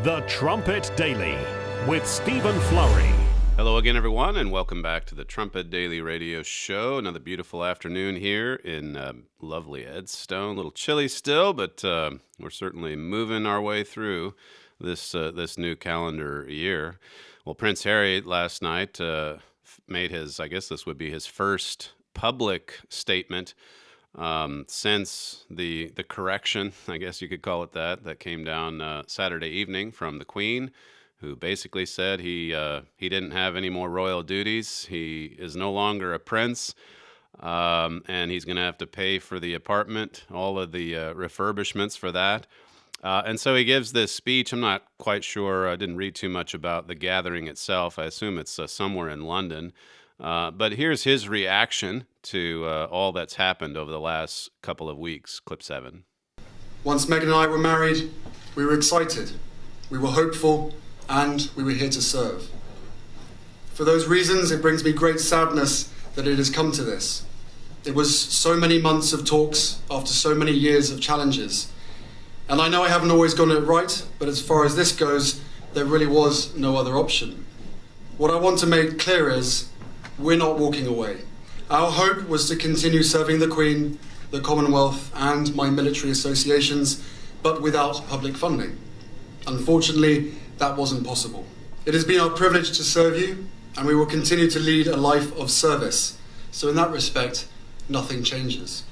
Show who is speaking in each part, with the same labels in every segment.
Speaker 1: The Trumpet Daily with Stephen Flurry.
Speaker 2: Hello again, everyone, and welcome back to the Trumpet Daily radio show. Another beautiful afternoon here in lovely Edstone. A little chilly still, but we're certainly moving our way through this new calendar year. Well, Prince Harry last night made his, I guess this would be his first public statement since the correction, I guess you could call it that came down Saturday evening from the Queen, who basically said he didn't have any more royal duties. He is no longer a prince, and he's going to have to pay for the apartment, all of the refurbishments for that. And so he gives this speech. I'm not quite sure. I didn't read too much about the gathering itself. I assume it's somewhere in London. But here's his reaction to all that's happened over the last couple of weeks. Clip 7.
Speaker 3: Once Meghan and I were married, we were excited, we were hopeful, and we were here to serve. For those reasons, it brings me great sadness that it has come to this. It was so many months of talks after so many years of challenges. And I know I haven't always gotten it right, but as far as this goes, there really was no other option. What I want to make clear is, we're not walking away. Our hope was to continue serving the Queen, the Commonwealth, and my military associations, but without public funding. Unfortunately, that wasn't possible. It has been our privilege to serve you, and we will continue to lead a life of service. So in that respect, nothing changes.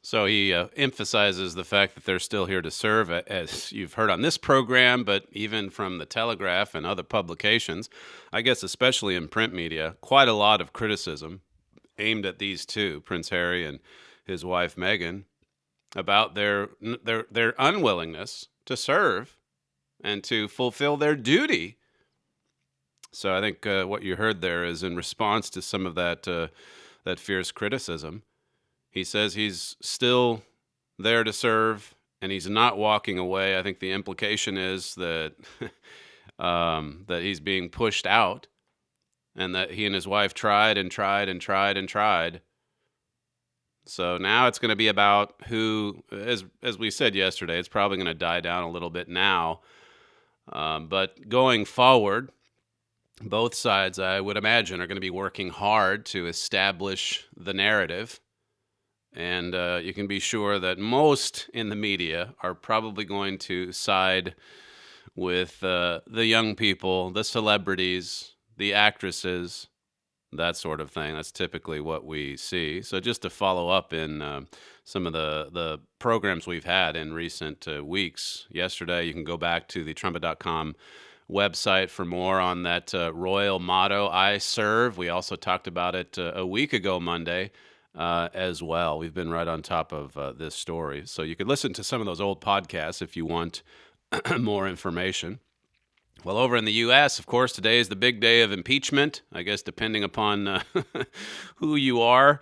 Speaker 2: So he emphasizes the fact that they're still here to serve, as you've heard on this program, but even from the Telegraph and other publications, I guess especially in print media, quite a lot of criticism aimed at these two, Prince Harry and his wife Meghan, about their unwillingness to serve and to fulfill their duty. So I think what you heard there is in response to some of that fierce criticism. He says he's still there to serve, and he's not walking away. I think the implication is that that he's being pushed out, and that he and his wife tried and tried and tried and tried. So now it's going to be about who, as we said yesterday, it's probably going to die down a little bit now. But going forward, both sides, I would imagine, are going to be working hard to establish the narrative. And you can be sure that most in the media are probably going to side with the young people, the celebrities, the actresses, that sort of thing. That's typically what we see. So just to follow up in some of the programs we've had in recent weeks. Yesterday, you can go back to the trumpet.com website for more on that royal motto, I serve. We also talked about it a week ago Monday. As well. We've been right on top of this story. So you could listen to some of those old podcasts if you want more information. Well, over in the U.S., of course, today is the big day of impeachment, I guess depending upon who you are.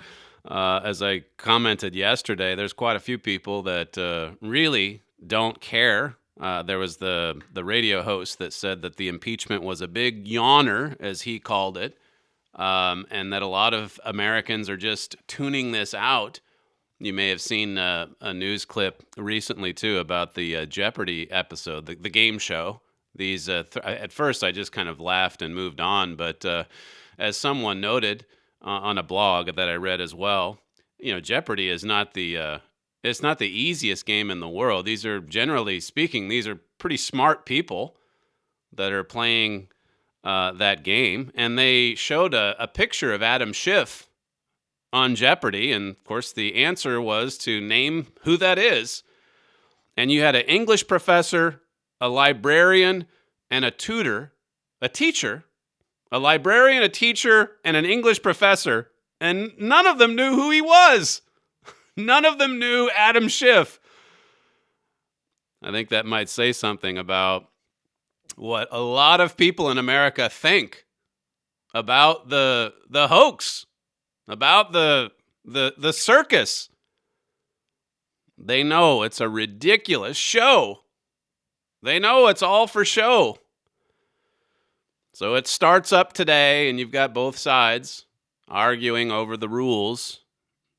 Speaker 2: As I commented yesterday, there's quite a few people that really don't care. There was the radio host that said that the impeachment was a big yawner, as he called it. And that a lot of Americans are just tuning this out. You may have seen a news clip recently, too, about the Jeopardy episode, the game show. These at first, I just kind of laughed and moved on. But as someone noted on a blog that I read as well, Jeopardy is not it's not the easiest game in the world. These are, generally speaking, these are pretty smart people that are playing that game, and they showed a picture of Adam Schiff on Jeopardy, and of course the answer was to name who that is. And you had an English professor, a librarian, and a tutor, a teacher, a librarian, a teacher, and an English professor, and none of them knew who he was. None of them knew Adam Schiff. I think that might say something about what a lot of people in America think about the hoax, about the circus. They know it's a ridiculous show. They know it's all for show. So it starts up today, and you've got both sides arguing over the rules.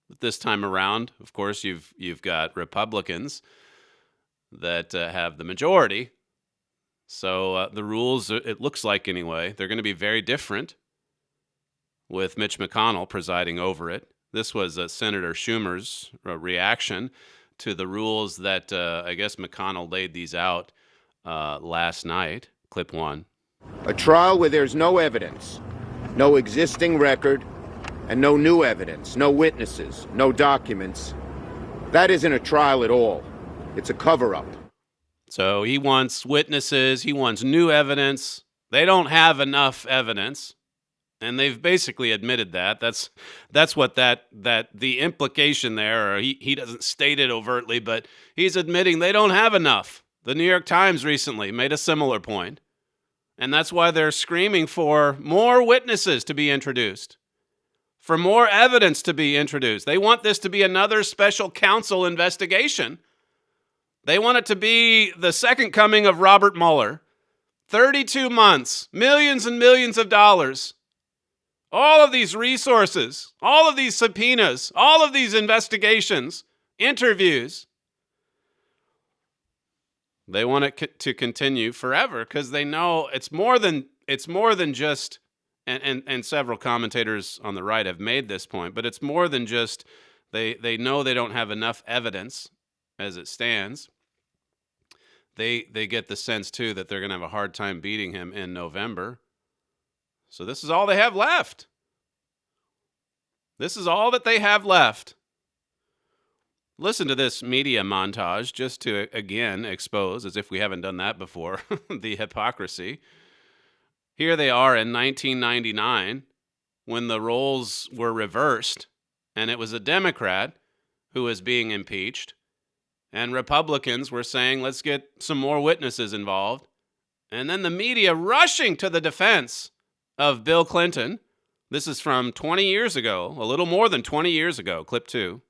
Speaker 2: But this time around, of course, you've got Republicans that have the majority. So the rules, it looks like anyway, they're going to be very different with Mitch McConnell presiding over it. This was Senator Schumer's reaction to the rules that I guess McConnell laid these out last night. Clip 1.
Speaker 4: A trial where there's no evidence, no existing record, and no new evidence, no witnesses, no documents. That isn't a trial at all. It's a cover-up.
Speaker 2: So he wants witnesses, he wants new evidence. They don't have enough evidence, and they've basically admitted that. That's what the implication there, or he doesn't state it overtly, but he's admitting they don't have enough. The New York Times recently made a similar point, and that's why they're screaming for more witnesses to be introduced, for more evidence to be introduced. They want this to be another special counsel investigation. They want it to be the second coming of Robert Mueller. 32 months, millions and millions of dollars. All of these resources, all of these subpoenas, all of these investigations, interviews. They want it to continue forever because they know it's more than just, and several commentators on the right have made this point, but it's more than just they know they don't have enough evidence as it stands. They get the sense, too, that they're going to have a hard time beating him in November. So this is all they have left. This is all that they have left. Listen to this media montage just to, again, expose, as if we haven't done that before, the hypocrisy. Here they are in 1999 when the roles were reversed, and it was a Democrat who was being impeached. And Republicans were saying, let's get some more witnesses involved. And then the media rushing to the defense of Bill Clinton. This is from 20 years ago, a little more than 20 years ago, clip 2.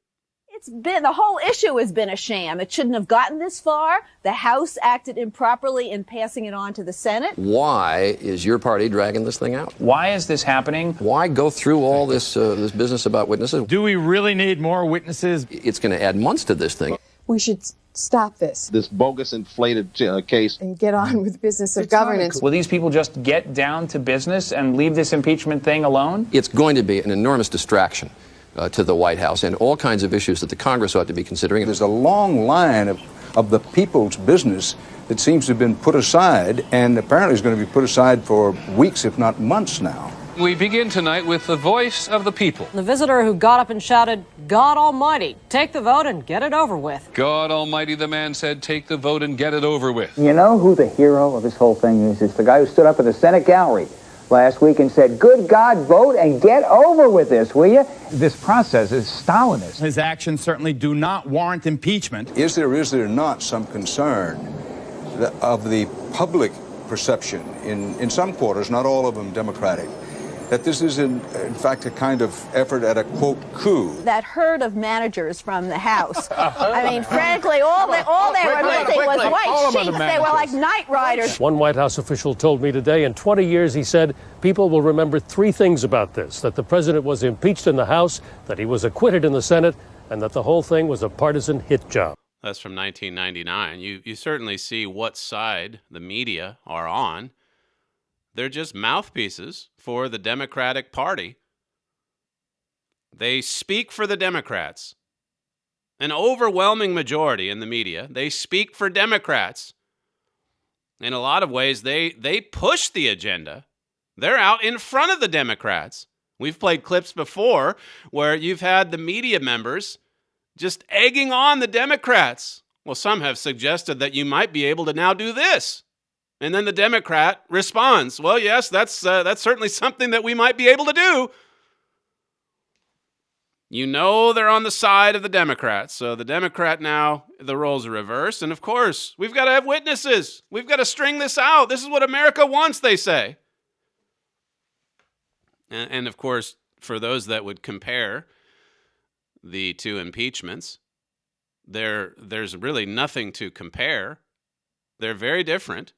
Speaker 5: The whole issue has been a sham. It shouldn't have gotten this far. The House acted improperly in passing it on to the Senate.
Speaker 6: Why is your party dragging this thing out?
Speaker 7: Why is this happening?
Speaker 6: Why go through all this business about witnesses?
Speaker 8: Do we really need more witnesses?
Speaker 6: It's going to add months to this thing.
Speaker 9: We should stop this
Speaker 10: bogus inflated case
Speaker 9: and get on with business of governance.
Speaker 7: Will these people just get down to business and leave this impeachment thing alone?
Speaker 6: It's going to be an enormous distraction to the White House and all kinds of issues that the Congress ought to be considering.
Speaker 11: There's a long line of the people's business that seems to have been put aside, and apparently is going to be put aside for weeks, if not months now.
Speaker 12: We begin tonight with the voice of the people.
Speaker 13: The visitor who got up and shouted, "God Almighty, take the vote and get it over with."
Speaker 12: God Almighty, the man said, take the vote and get it over with.
Speaker 14: You know who the hero of this whole thing is? It's the guy who stood up in the Senate gallery last week and said, "Good God, vote and get over with this, will you?"
Speaker 11: This process is Stalinist.
Speaker 8: His actions certainly do not warrant impeachment.
Speaker 11: Is there not some concern of the public perception in some quarters, not all of them Democratic, that this is in fact a kind of effort at a, quote, coup?
Speaker 5: That herd of managers from the House. I mean, frankly, all they were missing was white sheets. They were like night riders.
Speaker 15: One White House official told me today in 20 years, he said, people will remember 3 things about this: that the president was impeached in the House, that he was acquitted in the Senate, and that the whole thing was a partisan hit job.
Speaker 2: That's from 1999. You certainly see what side the media are on. They're just mouthpieces for the Democratic Party. They speak for the Democrats. An overwhelming majority in the media, they speak for Democrats. In a lot of ways, they push the agenda. They're out in front of the Democrats. We've played clips before where you've had the media members just egging on the Democrats. Well, some have suggested that you might be able to now do this. And then the Democrat responds, well, yes, that's certainly something that we might be able to do. You know they're on the side of the Democrats. So the Democrat now, the roles are reversed. And of course, we've got to have witnesses. We've got to string this out. This is what America wants, they say. And of course, for those that would compare the two impeachments, there's really nothing to compare. They're very different.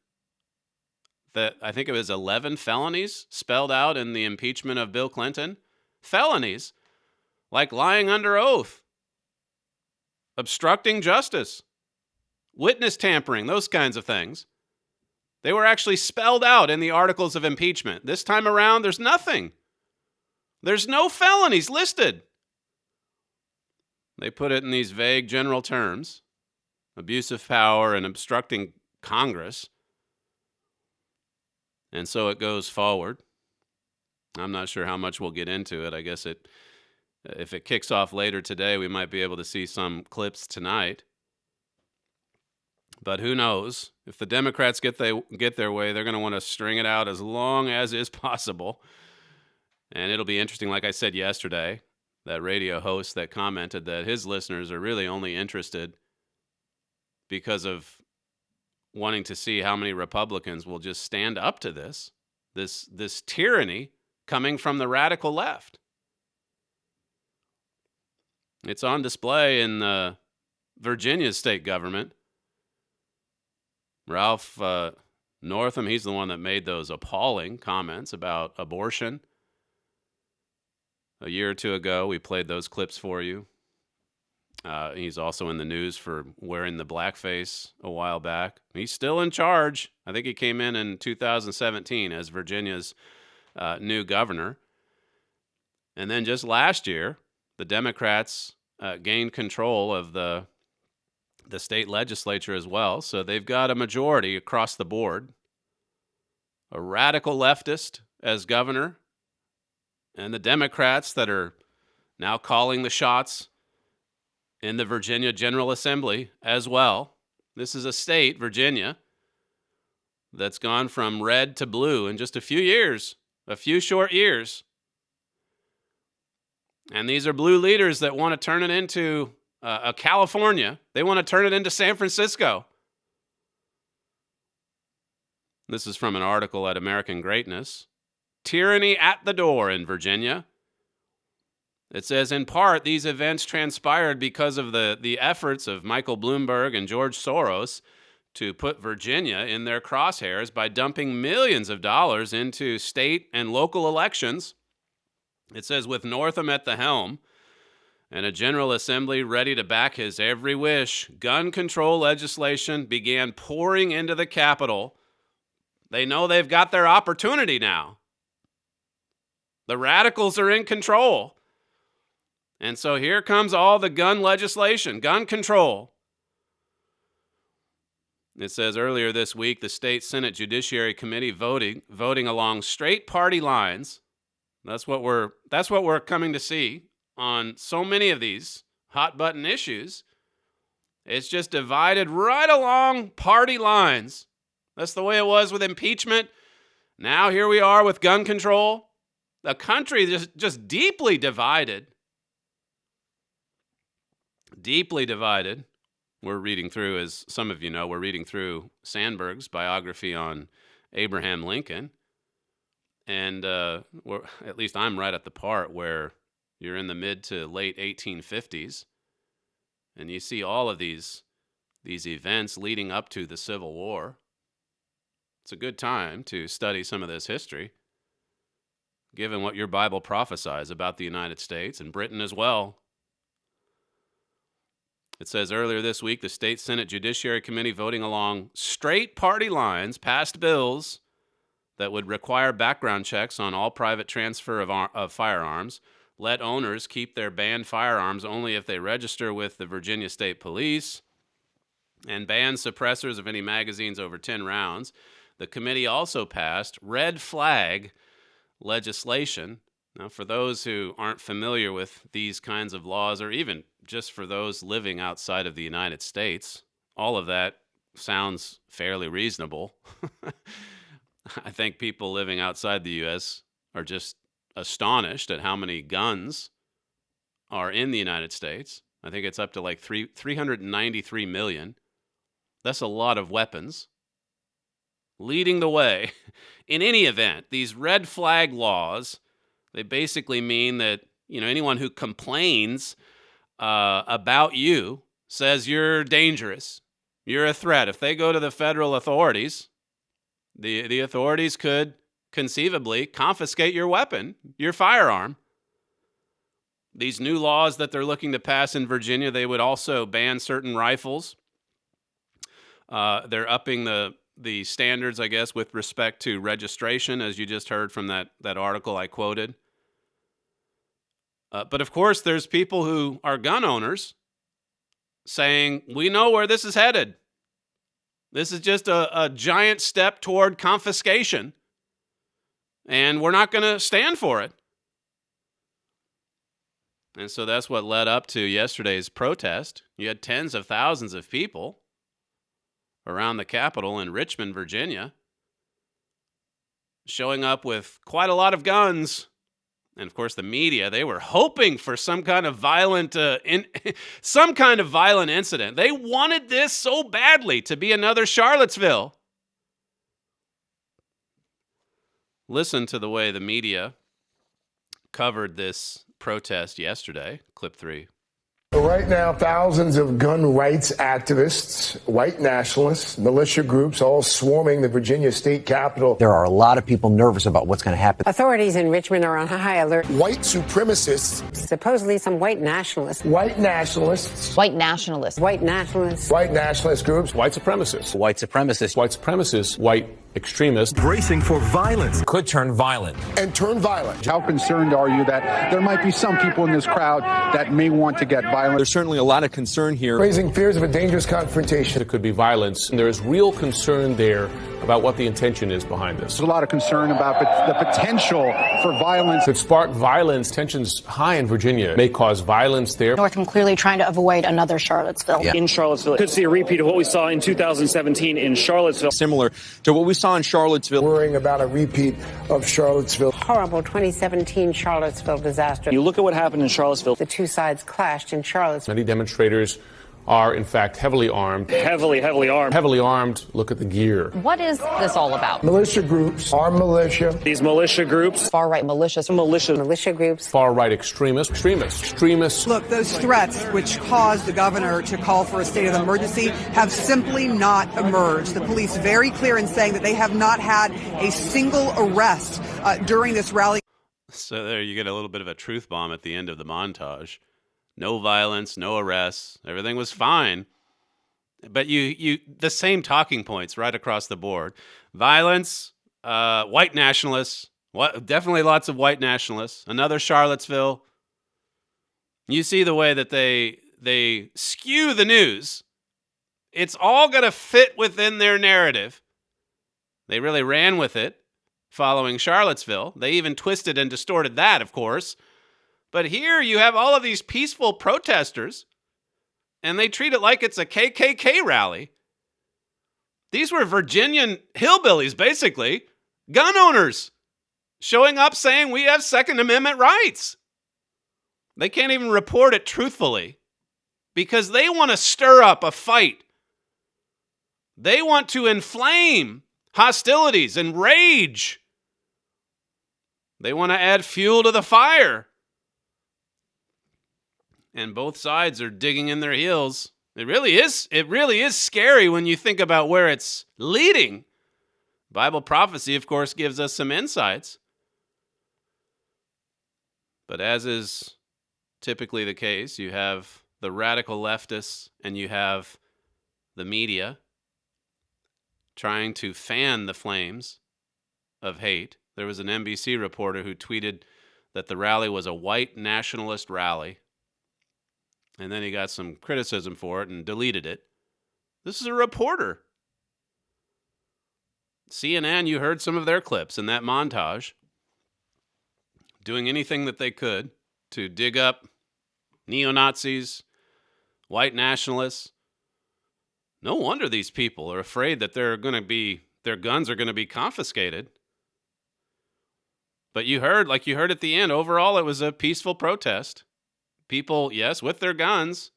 Speaker 2: I think it was 11 felonies spelled out in the impeachment of Bill Clinton. Felonies, like lying under oath, obstructing justice, witness tampering, those kinds of things. They were actually spelled out in the articles of impeachment. This time around, there's nothing. There's no felonies listed. They put it in these vague general terms: abuse of power and obstructing Congress. And so it goes forward. I'm not sure how much we'll get into it. I guess if it kicks off later today, we might be able to see some clips tonight. But who knows? If the Democrats get their way, they're going to want to string it out as long as is possible. And it'll be interesting, like I said yesterday, that radio host that commented that his listeners are really only interested because of wanting to see how many Republicans will just stand up to this tyranny coming from the radical left. It's on display in Virginia's state government. Ralph Northam, he's the one that made those appalling comments about abortion. A year or two ago, we played those clips for you. He's also in the news for wearing the blackface a while back. He's still in charge. I think he came in 2017 as Virginia's new governor. And then just last year, the Democrats gained control of the state legislature as well. So they've got a majority across the board. A radical leftist as governor, and the Democrats that are now calling the shots in the Virginia General Assembly as well. This is a state, Virginia, that's gone from red to blue in just a few years, a few short years. And these are blue leaders that want to turn it into a California. They want to turn it into San Francisco. This is from an article at American Greatness. Tyranny at the door in Virginia. It says, in part, these events transpired because of the efforts of Michael Bloomberg and George Soros to put Virginia in their crosshairs by dumping millions of dollars into state and local elections. It says, with Northam at the helm and a General Assembly ready to back his every wish, gun control legislation began pouring into the Capitol. They know they've got their opportunity now. The radicals are in control. And so here comes all the gun legislation, gun control. It says earlier this week, the state Senate Judiciary Committee voting along straight party lines. That's what we're coming to see on so many of these hot button issues. It's just divided right along party lines. That's the way it was with impeachment. Now here we are with gun control. The country just deeply divided. Deeply divided. We're reading through, as some of you know, we're reading through Sandberg's biography on Abraham Lincoln. And at least I'm right at the part where you're in the mid to late 1850s. And you see all of these events leading up to the Civil War. It's a good time to study some of this history, given what your Bible prophesies about the United States and Britain as well. It says earlier this week, the state Senate Judiciary Committee voting along straight party lines passed bills that would require background checks on all private transfer of firearms, let owners keep their banned firearms only if they register with the Virginia State Police, and ban suppressors of any magazines over 10 rounds. The committee also passed red flag legislation. Now, for those who aren't familiar with these kinds of laws, or even just for those living outside of the United States, all of that sounds fairly reasonable. I think people living outside the U.S. are just astonished at how many guns are in the United States. I think it's up to like 393 million. That's a lot of weapons. Leading the way. In any event, these red flag laws, they basically mean that, anyone who complains about you, says you're dangerous, you're a threat. If they go to the federal authorities, the authorities could conceivably confiscate your weapon, your firearm. These new laws that they're looking to pass in Virginia, they would also ban certain rifles. They're upping the the standards, I guess, with respect to registration, as you just heard from that article I quoted. But of course, there's people who are gun owners saying, we know where this is headed. This is just a giant step toward confiscation, and we're not going to stand for it. And so that's what led up to yesterday's protest. You had tens of thousands of people around the Capitol in Richmond, Virginia, showing up with quite a lot of guns. And of course, the media, they were hoping for some kind of violent incident. They wanted this so badly to be another Charlottesville. Listen to the way the media covered this protest yesterday. Clip 3.
Speaker 16: Right now, thousands of gun rights activists, white nationalists, militia groups, all swarming the Virginia state capitol.
Speaker 17: There are a lot of people nervous about what's going to happen.
Speaker 18: Authorities in Richmond are on high alert.
Speaker 16: White supremacists.
Speaker 18: Supposedly some white nationalists.
Speaker 16: White nationalists.
Speaker 18: White nationalists. White nationalists.
Speaker 16: White nationalist groups.
Speaker 19: White supremacists.
Speaker 17: White supremacists.
Speaker 19: White supremacists. White extremists.
Speaker 20: Bracing for violence.
Speaker 19: Could turn violent.
Speaker 16: And turn violent.
Speaker 10: How concerned are you that there might be some people in this crowd that may want to get violent?
Speaker 19: There's certainly a lot of concern here.
Speaker 16: Raising fears of a dangerous confrontation.
Speaker 19: It could be violence. And there is real concern there about what the intention is behind this.
Speaker 10: There's a lot of concern about the potential for violence.
Speaker 19: Could spark violence. Tensions high in Virginia may cause violence there.
Speaker 21: Northam clearly trying to avoid another Charlottesville.
Speaker 22: In Charlottesville. Could see a repeat of what we saw in 2017 in Charlottesville.
Speaker 19: Similar to what we saw in Charlottesville.
Speaker 16: Worrying about a repeat of Charlottesville.
Speaker 18: Horrible 2017 Charlottesville disaster.
Speaker 22: You look at what happened in Charlottesville.
Speaker 18: The two sides clashed in Charlottesville.
Speaker 19: Many demonstrators are, in fact, heavily armed.
Speaker 22: Heavily armed.
Speaker 19: Heavily armed. Look at the gear.
Speaker 21: What is this all about?
Speaker 16: Militia groups, armed militia.
Speaker 22: These militia groups.
Speaker 21: Far-right militias.
Speaker 18: Militia groups.
Speaker 19: Far-right extremists.
Speaker 23: Look, those threats which caused the governor to call for a state of emergency have simply not emerged. The police very clear in saying that they have not had a single arrest during this rally.
Speaker 2: So there you get a little bit of a truth bomb at the end of the montage. No violence, no arrests. Everything was fine. But you the same talking points right across the board. Violence, white nationalists, definitely lots of white nationalists. Another Charlottesville. You see the way that they skew the news. It's all going to fit within their narrative. They really ran with it following Charlottesville. They even twisted and distorted that, of course. But here you have all of these peaceful protesters, and they treat it like it's a KKK rally. These were Virginian hillbillies, basically, gun owners, showing up saying we have Second Amendment rights. They can't even report it truthfully because they want to stir up a fight. They want to inflame hostilities and rage. They want to add fuel to the fire. And both sides are digging in their heels. It really is scary when you think about where it's leading. Bible prophecy, of course, gives us some insights. But as is typically the case, you have the radical leftists and you have the media trying to fan the flames of hate. There was an NBC reporter who tweeted that the rally was a white nationalist rally. And then he got some criticism for it and deleted it. This is a reporter. CNN, you heard some of their clips in that montage, doing anything that they could to dig up neo-Nazis, white nationalists. No wonder these people are afraid that their guns are going to be confiscated. But you heard at the end, overall it was a peaceful protest. People, yes, with their guns,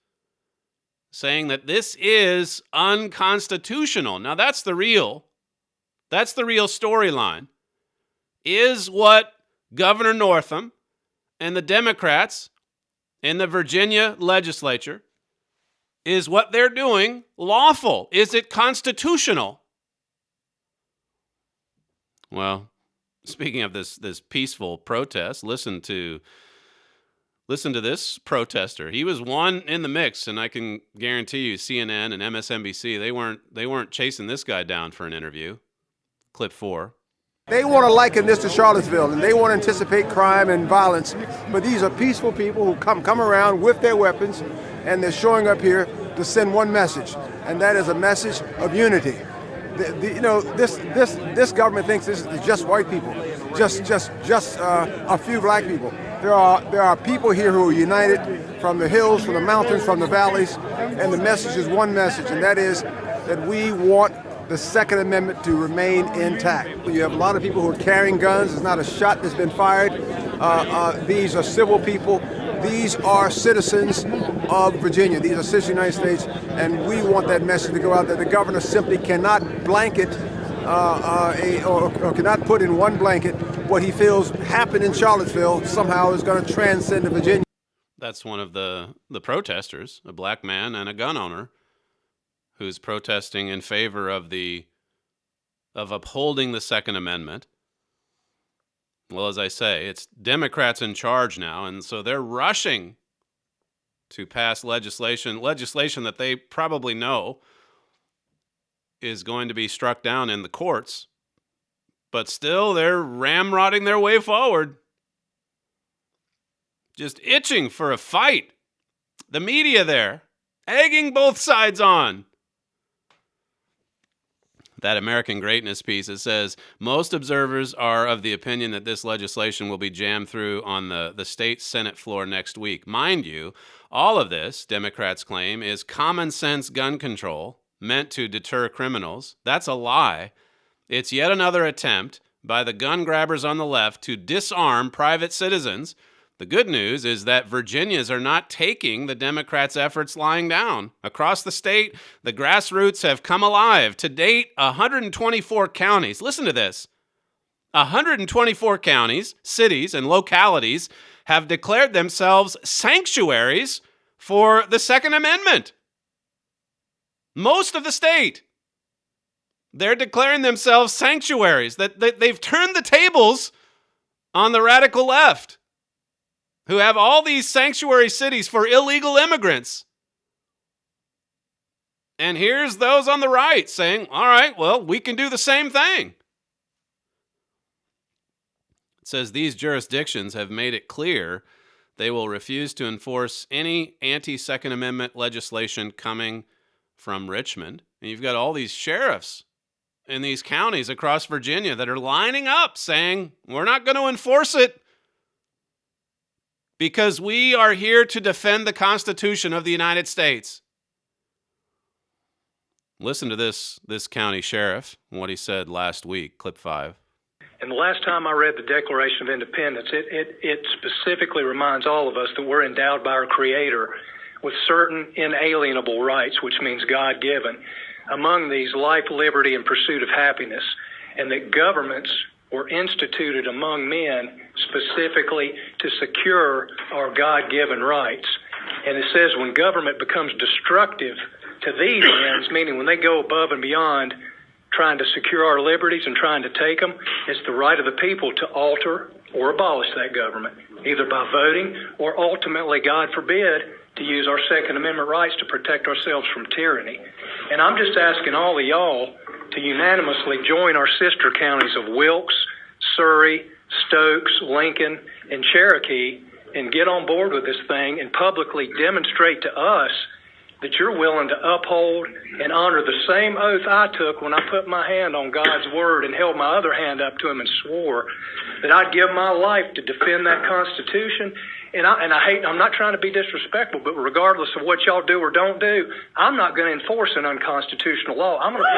Speaker 2: saying that this is unconstitutional. Now that's the real storyline. Is what Governor Northam and the Democrats in the Virginia legislature, is what they're doing lawful? Is it constitutional? Well, speaking of this peaceful protest, listen to Listen to this protester. He was one in the mix, and I can guarantee you CNN and MSNBC, they weren't chasing this guy down for an interview. Clip 4.
Speaker 1: They want to liken this to Charlottesville, and they want to anticipate crime and violence. But these are peaceful people who come around with their weapons, and they're showing up here to send one message, and that is a message of unity. This government thinks this is just white people, just a few black people. There are people here who are united from the hills, from the mountains, from the valleys, and the message is one message, and that is that we want the Second Amendment to remain intact. You have a lot of people who are carrying guns. There's not a shot that's been fired. These are civil people. These are citizens of Virginia. These are citizens of the United States, and we want that message to go out that the governor simply cannot blanket or cannot put in one blanket what he feels happened in Charlottesville somehow is going to transcend to Virginia.
Speaker 2: That's one of the protesters, a black man and a gun owner, who's protesting in favor of upholding the Second Amendment. Well, as I say, it's Democrats in charge now, and so they're rushing to pass legislation that they probably know is going to be struck down in the courts, but still they're ramrodding their way forward, just itching for a fight. The media there, egging both sides on. That American Greatness piece, it says, most observers are of the opinion that this legislation will be jammed through on the state Senate floor next week. Mind you, all of this, Democrats claim, is common sense gun control meant to deter criminals. That's a lie. It's yet another attempt by the gun grabbers on the left to disarm private citizens. The good news is that Virginians are not taking the Democrats' efforts lying down. Across the state, the grassroots have come alive. To date, 124 counties, listen to this, 124 counties, cities, and localities have declared themselves sanctuaries for the Second Amendment. Most of the state, they're declaring themselves sanctuaries. They've turned the tables on the radical left, who have all these sanctuary cities for illegal immigrants. And here's those on the right saying, all right, well, we can do the same thing. It says these jurisdictions have made it clear they will refuse to enforce any anti-Second Amendment legislation coming from Richmond. And you've got all these sheriffs in these counties across Virginia that are lining up saying, we're not going to enforce it, because we are here to defend the Constitution of the United States. Listen to this county sheriff, what he said last week, clip 5.
Speaker 3: And the last time I read the Declaration of Independence, it specifically reminds all of us that we're endowed by our Creator with certain inalienable rights, which means God-given. Among these, life, liberty, and pursuit of happiness, and that governments were instituted among men specifically to secure our God-given rights. And it says when government becomes destructive to these ends, meaning when they go above and beyond trying to secure our liberties and trying to take them, it's the right of the people to alter or abolish that government, either by voting or ultimately, God forbid, to use our Second Amendment rights to protect ourselves from tyranny. And I'm just asking all of y'all to unanimously join our sister counties of Wilkes, Surrey, Stokes, Lincoln, and Cherokee and get on board with this thing and publicly demonstrate to us that you're willing to uphold and honor the same oath I took when I put my hand on God's word and held my other hand up to him and swore that I'd give my life to defend that Constitution. And I'm not trying to be disrespectful, but regardless of what y'all do or don't do, I'm not going to enforce an unconstitutional law. I'm going to...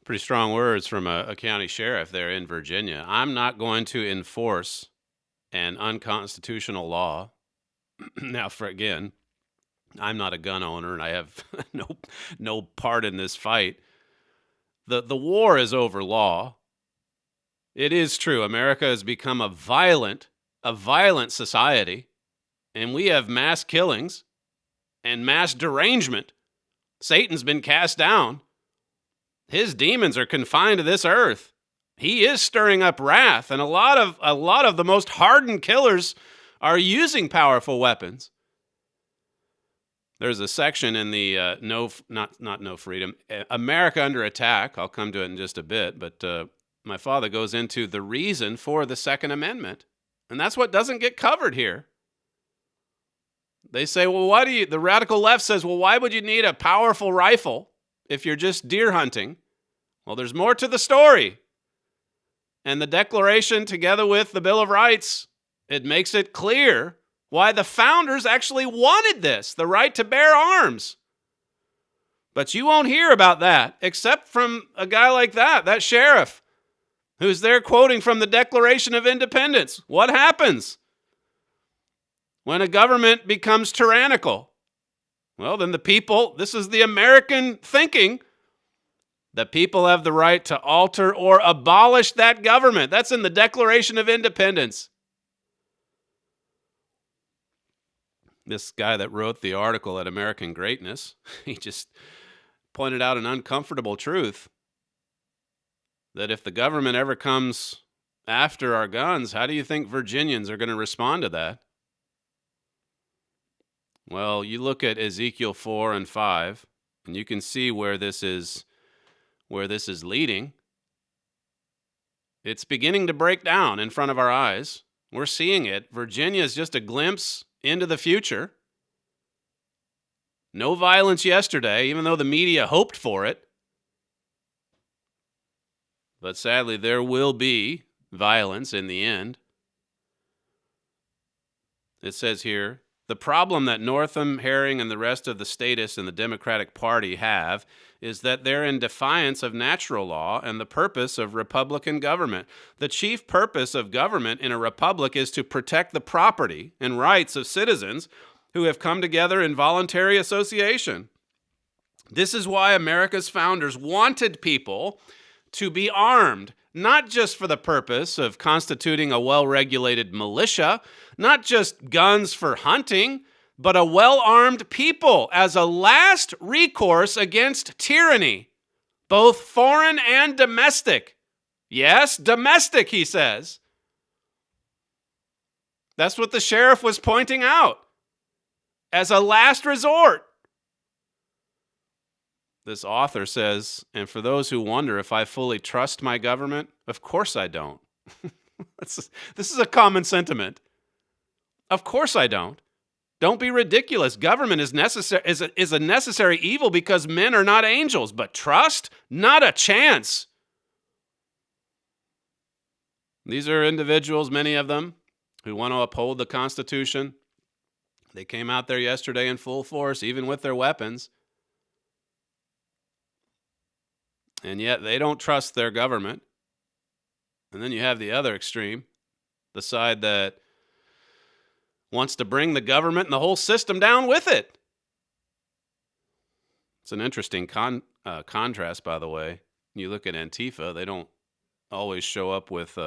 Speaker 2: Pretty strong words from a county sheriff there in Virginia. I'm not going to enforce an unconstitutional law. Now, I'm not a gun owner, and I have no part in this fight. The war is over law. It is true. America has become a violent society, and we have mass killings and mass derangement. Satan's been cast down. His demons are confined to this earth. He is stirring up wrath, and a lot of the most hardened killers are using powerful weapons. There's a section in the No Freedom, America Under Attack. I'll come to it in just a bit, but my father goes into the reason for the Second Amendment, and that's what doesn't get covered here. They say, well, the radical left says, well, why would you need a powerful rifle if you're just deer hunting? Well, there's more to the story. And the Declaration, together with the Bill of Rights, it makes it clear why the founders actually wanted this, the right to bear arms. But you won't hear about that, except from a guy like that sheriff, who's there quoting from the Declaration of Independence. What happens when a government becomes tyrannical? Well, then the people, this is the American thinking, the people have the right to alter or abolish that government. That's in the Declaration of Independence. This guy that wrote the article at American Greatness, he just pointed out an uncomfortable truth, that if the government ever comes after our guns, how do you think Virginians are going to respond to that? Well, you look at Ezekiel 4 and 5, and you can see where this is leading. It's beginning to break down in front of our eyes. We're seeing it. Virginia is just a glimpse into the future. No violence yesterday, even though the media hoped for it. But sadly, there will be violence in the end. It says here, the problem that Northam, Herring, and the rest of the statists in the Democratic Party have is that they're in defiance of natural law and the purpose of Republican government. The chief purpose of government in a republic is to protect the property and rights of citizens who have come together in voluntary association. This is why America's founders wanted people to be armed, not just for the purpose of constituting a well-regulated militia, not just guns for hunting, but a well-armed people as a last recourse against tyranny, both foreign and domestic. Yes, domestic, he says. That's what the sheriff was pointing out. As a last resort. This author says, and for those who wonder if I fully trust my government, of course I don't. This is a common sentiment. Of course I don't. Don't be ridiculous. Government is a necessary evil because men are not angels, but trust? Not a chance. These are individuals, many of them, who want to uphold the Constitution. They came out there yesterday in full force, even with their weapons. And yet they don't trust their government. And then you have the other extreme, the side that wants to bring the government and the whole system down with it. It's an interesting contrast, by the way. You look at Antifa, they don't always show up with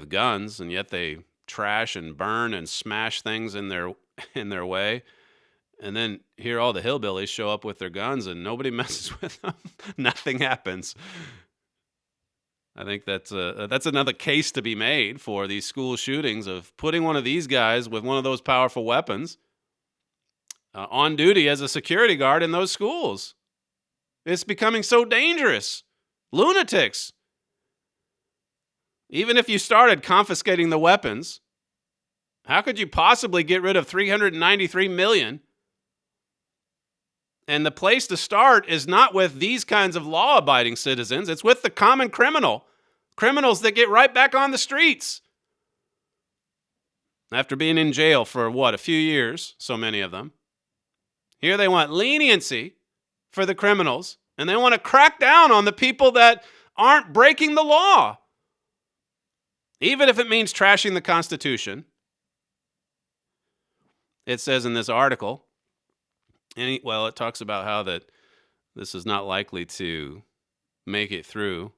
Speaker 2: guns, and yet they trash and burn and smash things in their way. And then here all the hillbillies show up with their guns and nobody messes with them. Nothing happens. I think that's another case to be made for these school shootings of putting one of these guys with one of those powerful weapons on duty as a security guard in those schools. It's becoming so dangerous. Lunatics. Even if you started confiscating the weapons, how could you possibly get rid of 393 million? And the place to start is not with these kinds of law-abiding citizens. It's with the common criminal. Criminals that get right back on the streets. After being in jail for, a few years, so many of them. Here they want leniency for the criminals, and they want to crack down on the people that aren't breaking the law. Even if it means trashing the Constitution. It says in this article, it talks about how that this is not likely to make it through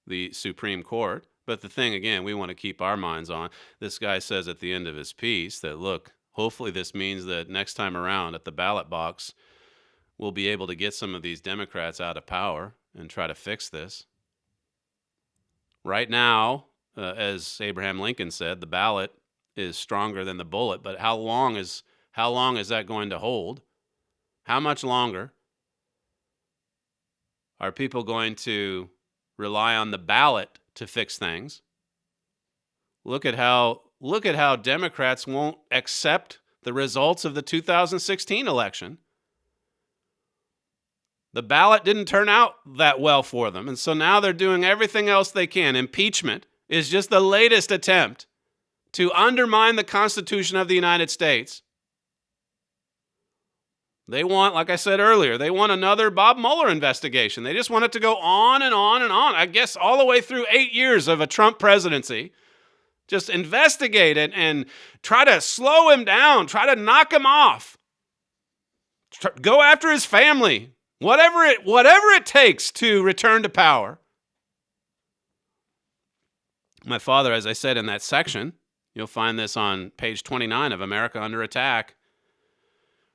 Speaker 2: the Supreme Court. But the thing, again, we want to keep our minds on. This guy says at the end of his piece that, look, hopefully this means that next time around at the ballot box, we'll be able to get some of these Democrats out of power and try to fix this. Right now, as Abraham Lincoln said, the ballot is stronger than the bullet, but how long is that going to hold? How much longer are people going to rely on the ballot to fix things? Look at how Democrats won't accept the results of the 2016 election. The ballot didn't turn out that well for them, and so now they're doing everything else they can. Impeachment is just the latest attempt to undermine the Constitution of the United States. They want, like I said earlier, they want another Bob Mueller investigation. They just want it to go on and on and on. I guess all the way through 8 years of a Trump presidency. Just investigate it and try to slow him down, try to knock him off. Go after his family. Whatever it takes to return to power. My father, as I said in that section, you'll find this on page 29 of America Under Attack.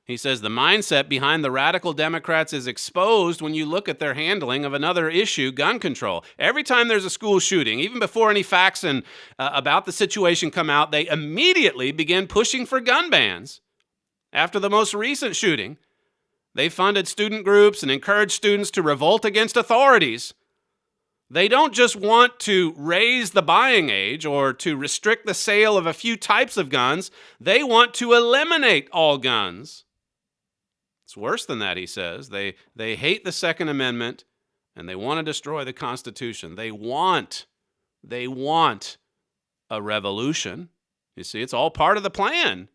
Speaker 2: He says the mindset behind the radical Democrats is exposed when you look at their handling of another issue, gun control. Every time there's a school shooting, even before any facts about the situation come out, they immediately begin pushing for gun bans. After the most recent shooting, they funded student groups and encouraged students to revolt against authorities. They don't just want to raise the buying age or to restrict the sale of a few types of guns. They want to eliminate all guns. It's worse than that, he says. They hate the Second Amendment and they want to destroy the Constitution. They want a revolution. You see, it's all part of the plan.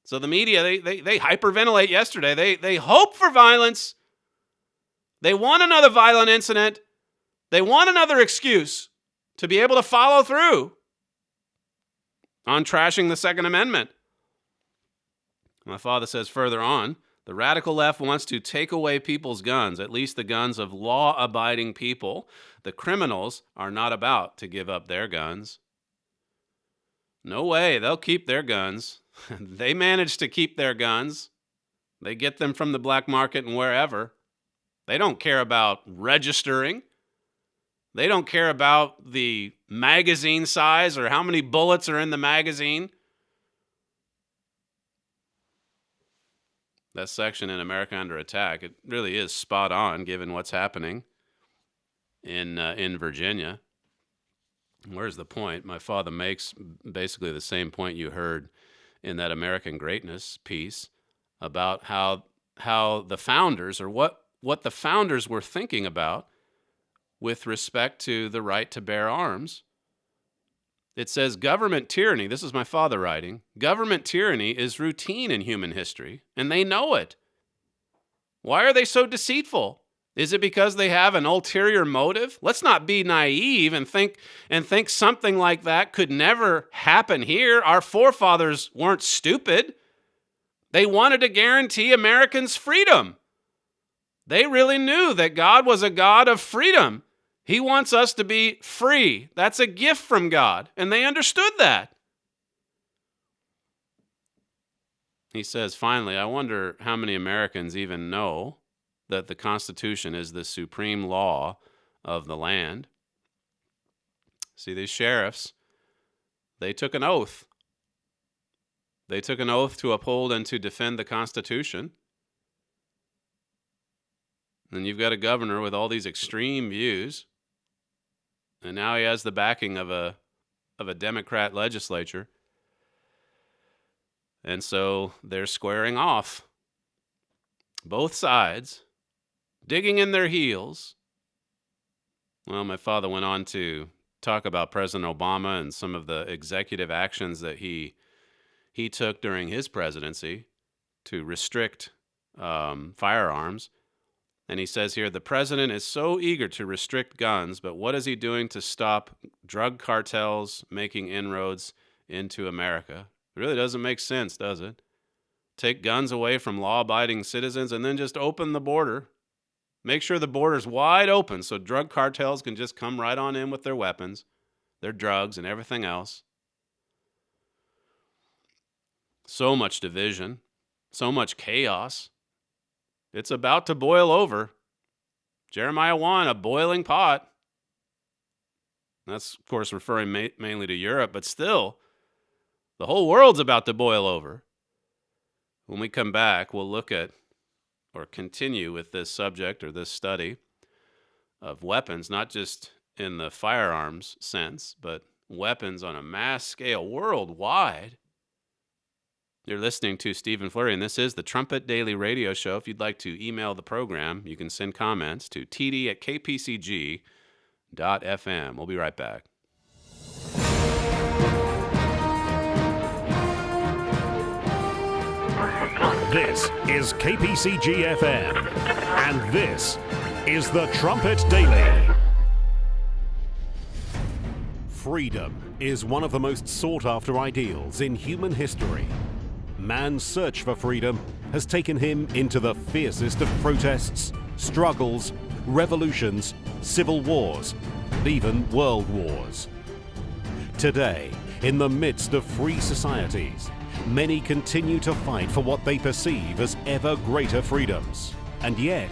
Speaker 2: So the media, they hyperventilate yesterday. They hope for violence. They want another violent incident. They want another excuse to be able to follow through on trashing the Second Amendment. My father says further on, the radical left wants to take away people's guns, at least the guns of law-abiding people. The criminals are not about to give up their guns. No way, they'll keep their guns. They manage to keep their guns. They get them from the black market and wherever. They don't care about registering. They don't care about the magazine size or how many bullets are in the magazine. That section in America Under Attack, it really is spot on given what's happening in Virginia. Where's the point? My father makes basically the same point you heard in that American Greatness piece about how the founders, or what the founders were thinking about with respect to the right to bear arms. It says government tyranny, this is my father writing, government tyranny is routine in human history, and they know it. Why are they so deceitful? Is it because they have an ulterior motive? Let's not be naive and think something like that could never happen here. Our forefathers weren't stupid. They wanted to guarantee Americans freedom. They really knew that God was a God of freedom. He wants us to be free. That's a gift from God, and they understood that. He says, finally, I wonder how many Americans even know that the Constitution is the supreme law of the land. See, these sheriffs, they took an oath. They took an oath to uphold and to defend the Constitution. And you've got a governor with all these extreme views, and now he has the backing of a Democrat legislature. And so they're squaring off. Both sides, digging in their heels. Well, my father went on to talk about President Obama and some of the executive actions that he took during his presidency to restrict firearms. And he says here, the president is so eager to restrict guns, but what is he doing to stop drug cartels making inroads into America? It really doesn't make sense, does it? Take guns away from law-abiding citizens and then just open the border. Make sure the border's wide open so drug cartels can just come right on in with their weapons, their drugs, and everything else. So much division, so much chaos. It's about to boil over. Jeremiah 1, a boiling pot. That's, of course, referring mainly to Europe, but still, the whole world's about to boil over. When we come back, we'll look at or continue with this subject or this study of weapons, not just in the firearms sense, but weapons on a mass scale worldwide. You're listening to Stephen Flurry, and this is the Trumpet Daily radio show. If you'd like to email the program, you can send comments to td@kpcg.fm. We'll be right back.
Speaker 4: This is KPCG-FM, and this is the Trumpet Daily. Freedom is one of the most sought-after ideals in human history. Man's search for freedom has taken him into the fiercest of protests, struggles, revolutions, civil wars, and even world wars. Today, in the midst of free societies, many continue to fight for what they perceive as ever greater freedoms. And yet,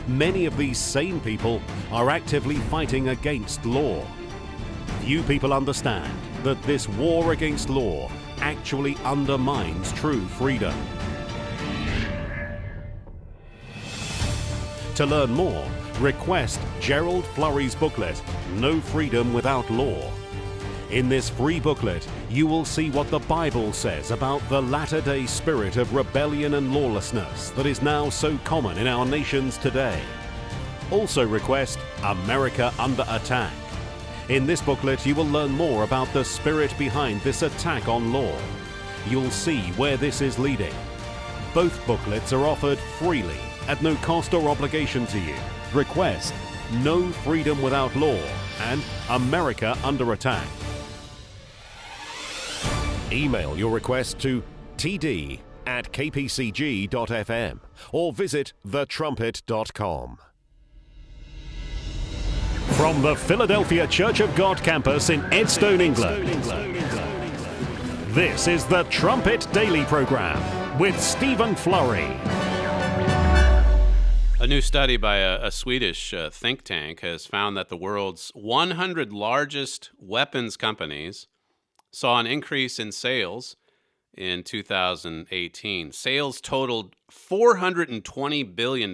Speaker 4: many of these same people are actively fighting against law. Few people understand that this war against law actually undermines true freedom. To learn more, request Gerald Flurry's booklet, No Freedom Without Law. In this free booklet, you will see what the Bible says about the latter-day spirit of rebellion and lawlessness that is now so common in our nations today. Also request America Under Attack. In this booklet, you will learn more about the spirit behind this attack on law. You'll see where this is leading. Both booklets are offered freely at no cost or obligation to you. Request No Freedom Without Law and America Under Attack. Email your request to td@kpcg.fm or visit thetrumpet.com. From the Philadelphia Church of God campus in Edstone, England, this is the Trumpet Daily program with Stephen Flurry.
Speaker 2: A new study by a Swedish think tank has found that the world's 100 largest weapons companies saw an increase in sales in 2018. Sales totaled $420 billion,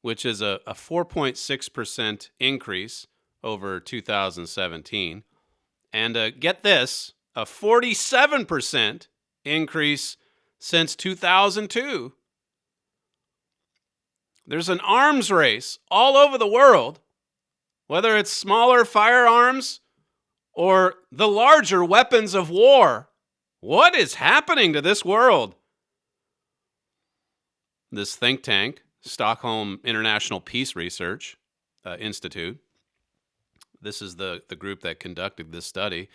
Speaker 2: which is a 4.6% increase over 2017. And get this, a 47% increase since 2002. There's an arms race all over the world, whether it's smaller firearms or the larger weapons of war. What is happening to this world? This think tank, Stockholm International Peace Research Institute, this is the group that conducted this study.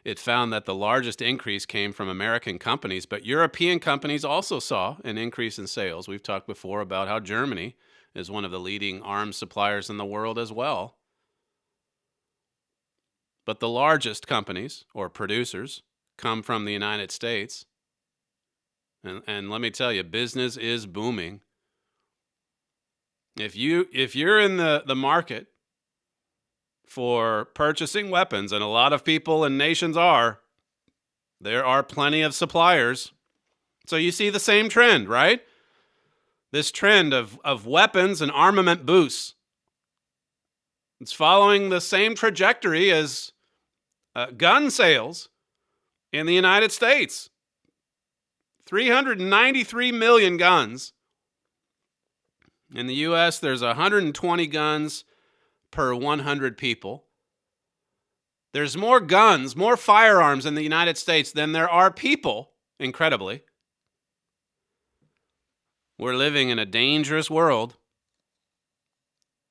Speaker 2: It found that the largest increase came from American companies, but European companies also saw an increase in sales. We've talked before about how Germany is one of the leading arms suppliers in the world as well. But the largest companies or producers come from the United States. And let me tell you, business is booming. If you're in the market for purchasing weapons, and a lot of people and nations are, there are plenty of suppliers. So you see the same trend, right? This trend of weapons and armament boosts. It's following the same trajectory as gun sales in the United States. 393 million guns. In the U.S., there's 120 guns per 100 people. There's more guns, more firearms in the United States than there are people, incredibly. We're living in a dangerous world.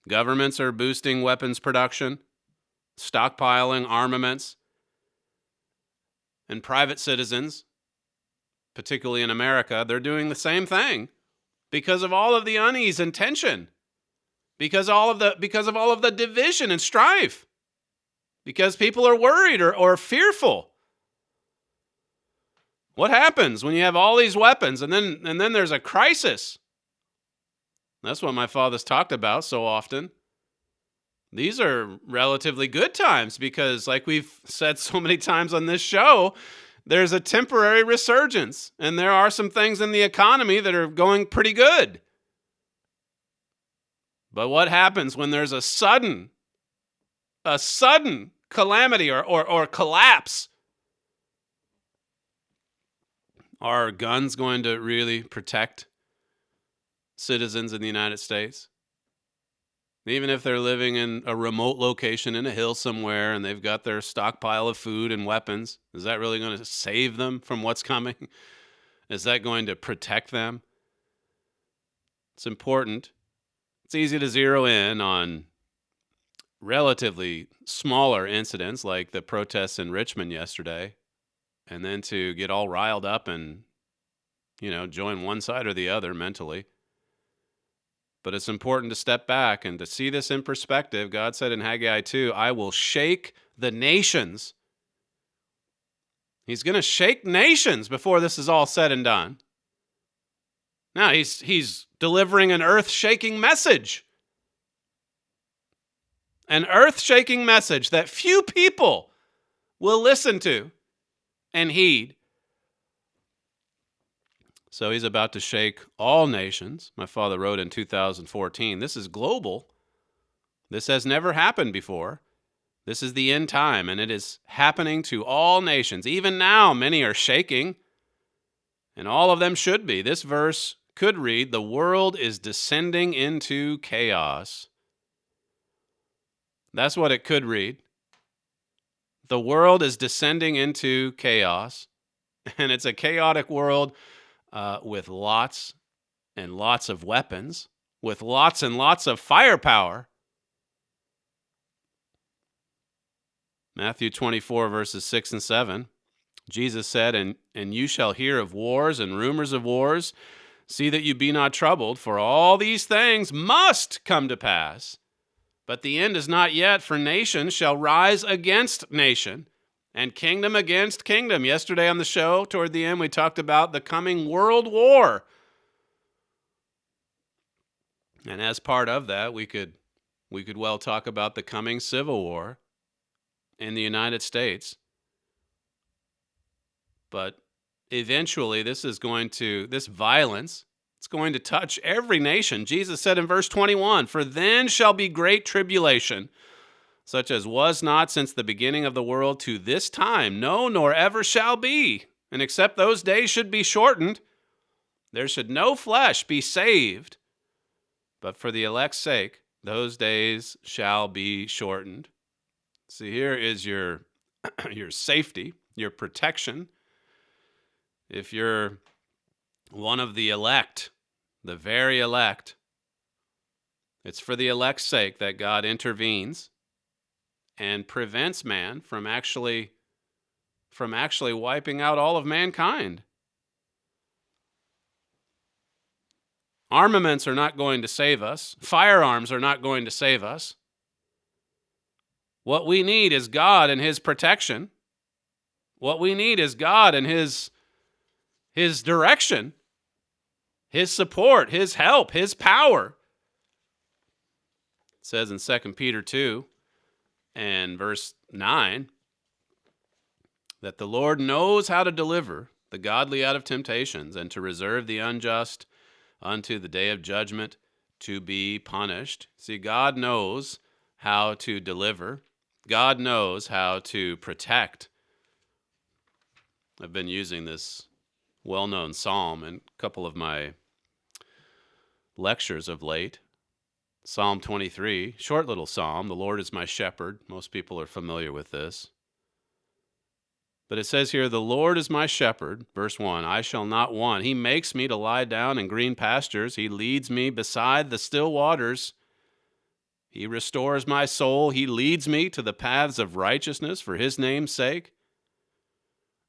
Speaker 2: Governments are boosting weapons production, stockpiling armaments, and private citizens, particularly in America, they're doing the same thing because of all of the unease and tension, because of all of the division and strife, because people are worried or fearful. What happens when you have all these weapons and then there's a crisis That's what my father's talked about so often. These are relatively good times because, like we've said so many times on this show, there's a temporary resurgence, and there are some things in the economy that are going pretty good. But what happens when there's a sudden calamity or collapse? Are guns going to really protect citizens in the United States? Even if they're living in a remote location in a hill somewhere and they've got their stockpile of food and weapons, is that really going to save them from what's coming? Is that going to protect them? It's important. It's easy to zero in on relatively smaller incidents like the protests in Richmond yesterday, and then to get all riled up and, join one side or the other mentally. But it's important to step back and to see this in perspective. God said in Haggai 2, I will shake the nations. He's going to shake nations before this is all said and done. Now, he's delivering an earth-shaking message. An earth-shaking message that few people will listen to and heed. So he's about to shake all nations. My father wrote in 2014, this is global. This has never happened before. This is the end time, and it is happening to all nations. Even now, many are shaking, and all of them should be. This verse could read, the world is descending into chaos. That's what it could read. The world is descending into chaos, and it's a chaotic world with lots and lots of weapons, with lots and lots of firepower. Matthew 24, verses 6 and 7. Jesus said, and you shall hear of wars and rumors of wars. See that you be not troubled, for all these things must come to pass. But the end is not yet, for nation shall rise against nation, and kingdom against kingdom. Yesterday on the show, toward the end, we talked about the coming world war. And as part of that, we could well talk about the coming civil war in the United States. But eventually, this violence, it's going to touch every nation. Jesus said in verse 21, for then shall be great tribulation, such as was not since the beginning of the world to this time, no, nor ever shall be. And except those days should be shortened, there should no flesh be saved. But for the elect's sake, those days shall be shortened. See, here is your safety, your protection. If you're one of the elect, the very elect, it's for the elect's sake that God intervenes and prevents man from actually wiping out all of mankind. Armaments are not going to save us. Firearms are not going to save us. What we need is God and His protection. What we need is God and His direction, His support, His help, His power. It says in 2 Peter 2 and verse 9 that the Lord knows how to deliver the godly out of temptations and to reserve the unjust unto the day of judgment to be punished. See, God knows how to deliver. God knows how to protect. I've been using this well-known psalm in a couple of my lectures of late. Psalm 23, short little psalm, the Lord is my shepherd. Most people are familiar with this. But it says here, the Lord is my shepherd, verse 1, I shall not want. He makes me to lie down in green pastures. He leads me beside the still waters. He restores my soul. He leads me to the paths of righteousness for His name's sake.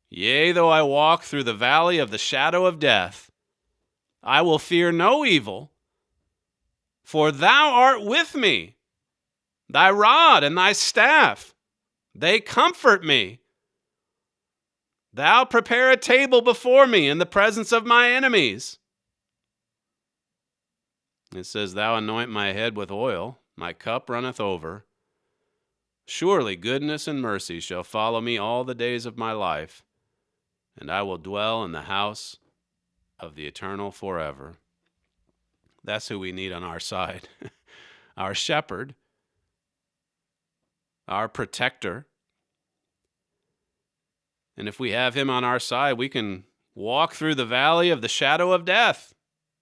Speaker 2: Yea, though I walk through the valley of the shadow of death, I will fear no evil, for Thou art with me. Thy rod and Thy staff, they comfort me. Thou prepare a table before me in the presence of my enemies. It says, "Thou anoint my head with oil, my cup runneth over. Surely goodness and mercy shall follow me all the days of my life, and I will dwell in the house of the Eternal forever." That's who we need on our side. Our shepherd, our protector. And if we have him on our side, we can walk through the valley of the shadow of death.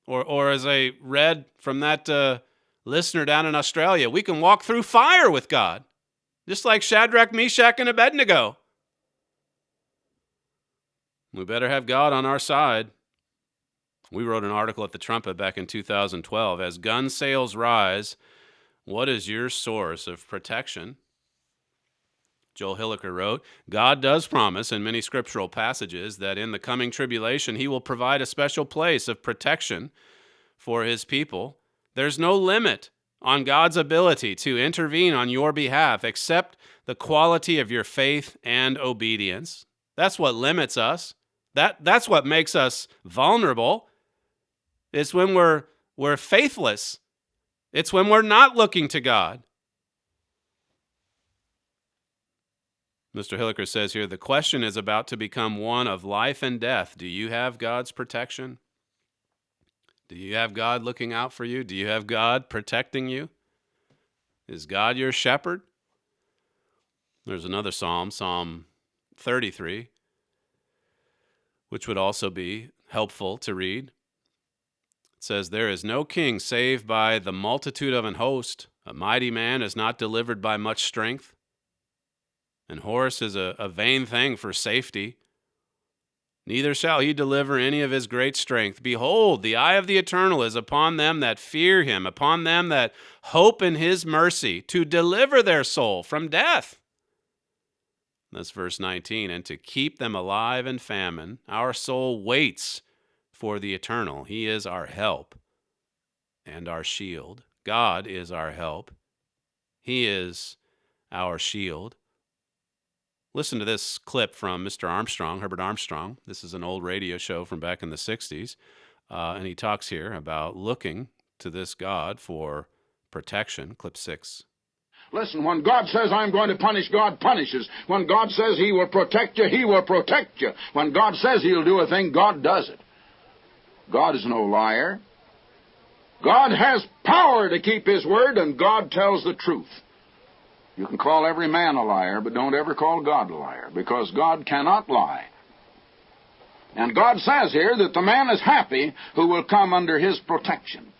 Speaker 2: Or as I read from that listener down in Australia, we can walk through fire with God, just like Shadrach, Meshach, and Abednego. We better have God on our side. We wrote an article at the Trumpet back in 2012. As gun sales rise, what is your source of protection? Joel Hilliker wrote, God does promise in many scriptural passages that in the coming tribulation he will provide a special place of protection for his people. There's no limit on God's ability to intervene on your behalf except the quality of your faith and obedience. That's what limits us. That's what makes us vulnerable. It's when we're faithless. It's when we're not looking to God. Mr. Hilliker says here, the question is about to become one of life and death. Do you have God's protection? Do you have God looking out for you? Do you have God protecting you? Is God your shepherd? There's another psalm, Psalm 33, which would also be helpful to read. It says, there is no king save by the multitude of an host. A mighty man is not delivered by much strength. And horse is a vain thing for safety. Neither shall he deliver any of his great strength. Behold, the eye of the Eternal is upon them that fear him, upon them that hope in his mercy, to deliver their soul from death. That's verse 19. And to keep them alive in famine, our soul waits for the Eternal. He is our help and our shield. God is our help. He is our shield. Listen to this clip from Mr. Armstrong, Herbert Armstrong. This is an old radio show from back in the 60s. And he talks here about looking to this God for protection. Clip 6.
Speaker 7: Listen, when God says, I'm going to punish, God punishes. When God says he will protect you, he will protect you. When God says he'll do a thing, God does it. God is no liar. God has power to keep his word, and God tells the truth. You can call every man a liar, but don't ever call God a liar, because God cannot lie. And God says here that the man is happy who will come under his protection,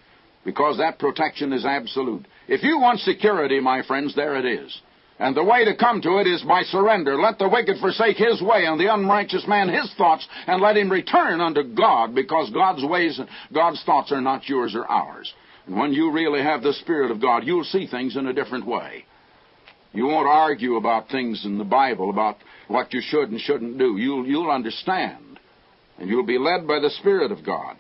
Speaker 7: because that protection is absolute. If you want security, my friends, there it is. And the way to come to it is by surrender. Let the wicked forsake his way, and the unrighteous man his thoughts, and let him return unto God, because God's ways and God's thoughts are not yours or ours. And when you really have the Spirit of God, you'll see things in a different way. You won't argue about things in the Bible, about what you should and shouldn't do. You'll understand, and you'll be led by the Spirit of God.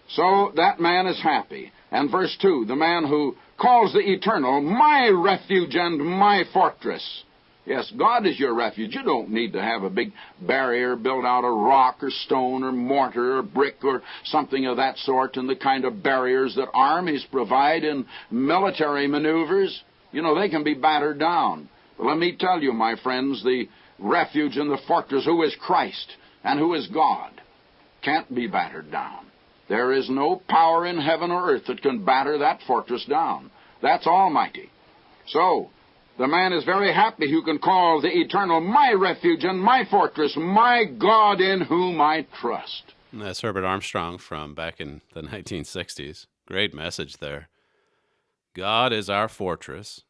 Speaker 7: So that man is happy. And verse 2, the man who calls the Eternal my refuge and my fortress. Yes, God is your refuge. You don't need to have a big barrier built out of rock or stone or mortar or brick or something of that sort, and the kind of barriers that armies provide in military maneuvers. You know, they can be battered down. But let me tell you, my friends, the refuge and the fortress, who is Christ and who is God, can't be battered down. There is no power in heaven or earth that can batter that fortress down. That's almighty. So, the man is very happy who can call the Eternal my refuge and my fortress, my God in whom I trust.
Speaker 2: And that's Herbert Armstrong from back in the 1960s. Great message there. God is our fortress.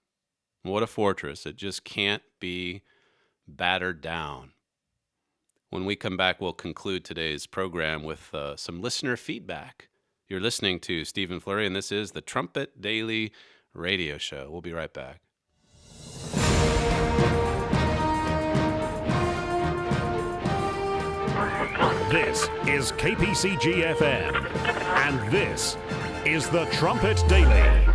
Speaker 2: What a fortress. It just can't be battered down. When we come back, we'll conclude today's program with some listener feedback. You're listening to Stephen Flurry, and this is the Trumpet Daily radio show. We'll be right back.
Speaker 4: This is KPCG-FM, and this is the Trumpet Daily.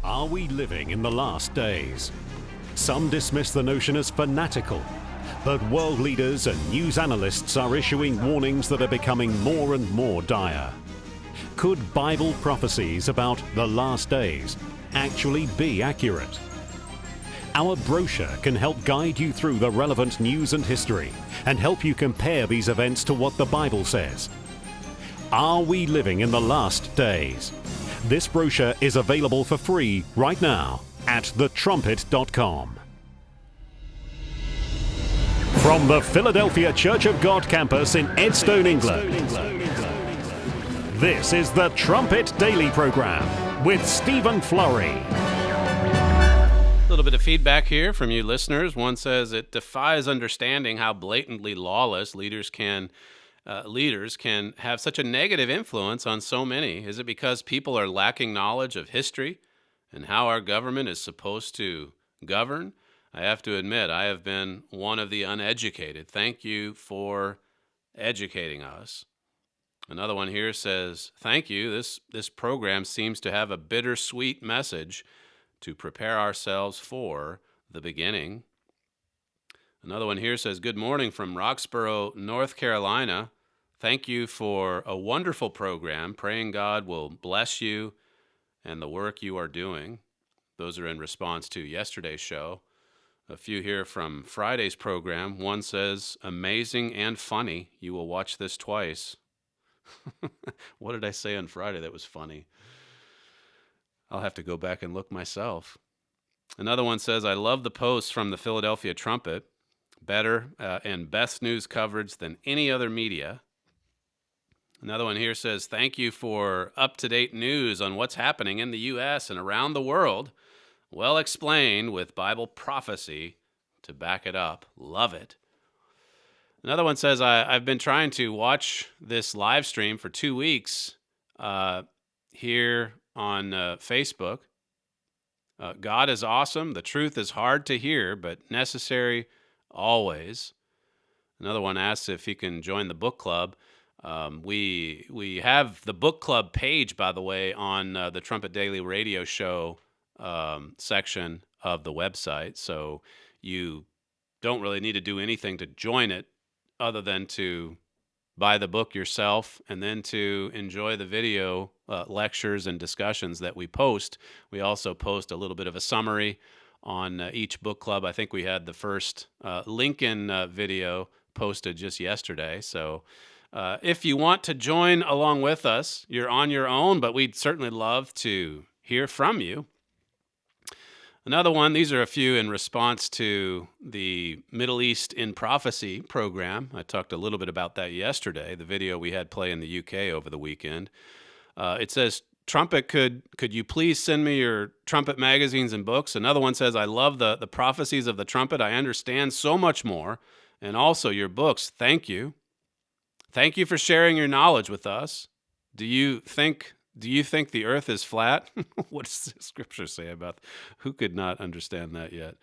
Speaker 4: Are we living in the last days? Some dismiss the notion as fanatical, but world leaders and news analysts are issuing warnings that are becoming more and more dire. Could Bible prophecies about the last days actually be accurate? Our brochure can help guide you through the relevant news and history and help you compare these events to what the Bible says. Are we living in the last days? This brochure is available for free right now at thetrumpet.com. From the Philadelphia Church of God campus in Edstone, England, this is the Trumpet Daily program with Stephen Flurry.
Speaker 2: A little bit of feedback here from you listeners. One says it defies understanding how blatantly lawless leaders can have such a negative influence on so many. Is it because people are lacking knowledge of history and how our government is supposed to govern? I have to admit, I have been one of the uneducated. Thank you for educating us. Another one here says, thank you. This program seems to have a bittersweet message to prepare ourselves for the beginning. Another one here says, good morning from Roxborough, North Carolina. Thank you for a wonderful program. Praying God will bless you and the work you are doing. Those are in response to yesterday's show. A few here from Friday's program. One says, amazing and funny. You will watch this twice. What did I say on Friday that was funny? I'll have to go back and look myself. Another one says, I love the posts from the Philadelphia Trumpet. Better and best news coverage than any other media. Another one here says, thank you for up-to-date news on what's happening in the U.S. and around the world. Well explained with Bible prophecy to back it up. Love it. Another one says, I've been trying to watch this live stream for 2 weeks here on Facebook. God is awesome. The truth is hard to hear, but necessary always. Another one asks if he can join the book club. We have the book club page, by the way, on the Trumpet Daily radio show section of the website. So you don't really need to do anything to join it other than to buy the book yourself and then to enjoy the video lectures and discussions that we post. We also post a little bit of a summary on each book club. I think we had the first Lincoln video posted just yesterday. So if you want to join along with us, you're on your own, but we'd certainly love to hear from you. Another one, these are a few in response to the Middle East in Prophecy program. I talked a little bit about that yesterday, the video we had play in the UK over the weekend. It says, Trumpet, could you please send me your Trumpet magazines and books? Another one says, I love the prophecies of the Trumpet. I understand so much more. And also your books. Thank you. Thank you for sharing your knowledge with us. Do you think the earth is flat? What does the scripture say about that? Who could not understand that yet?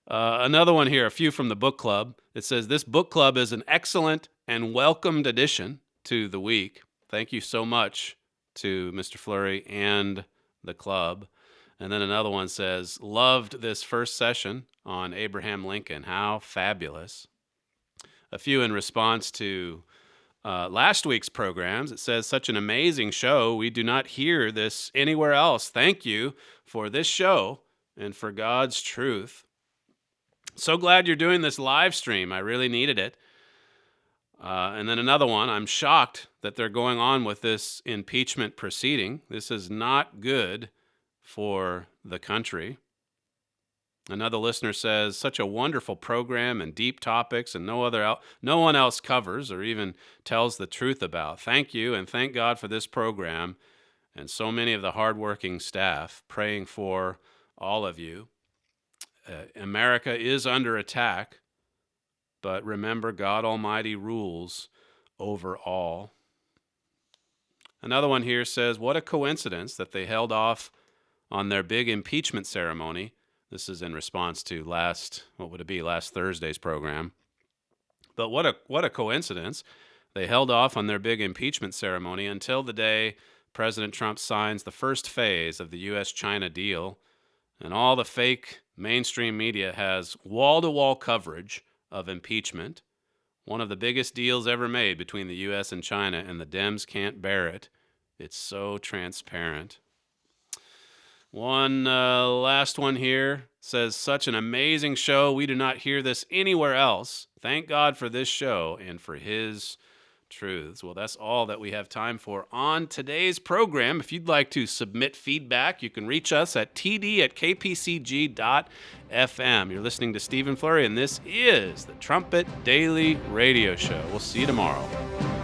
Speaker 2: Another one here, a few from the book club. It says, this book club is an excellent and welcomed addition to the week. Thank you so much to Mr. Flurry and the club. And then another one says, loved this first session on Abraham Lincoln. How fabulous. A few in response to last week's programs. It says, such an amazing show. We do not hear this anywhere else. Thank you for this show and for God's truth. So glad you're doing this live stream. I really needed it. And then another one, I'm shocked that they're going on with this impeachment proceeding. This is not good for the country. Another listener says, such a wonderful program and deep topics and no one else covers or even tells the truth about. Thank you and thank God for this program and so many of the hardworking staff. Praying for all of you. America is under attack, but remember, God Almighty rules over all. Another one here says, what a coincidence that they held off on their big impeachment ceremony. This is in response to last Thursday's program. But what a coincidence. They held off on their big impeachment ceremony until the day President Trump signs the first phase of the U.S.-China deal. And all the fake mainstream media has wall-to-wall coverage of impeachment. One of the biggest deals ever made between the U.S. and China, and the Dems can't bear it. It's so transparent. One last one here says, such an amazing show. We do not hear this anywhere else. Thank God for this show and for his truths. Well, that's all that we have time for on today's program. If you'd like to submit feedback, you can reach us at td@kpcg.fm. You're listening to Stephen Flurry, and this is the Trumpet Daily Radio Show. We'll see you tomorrow.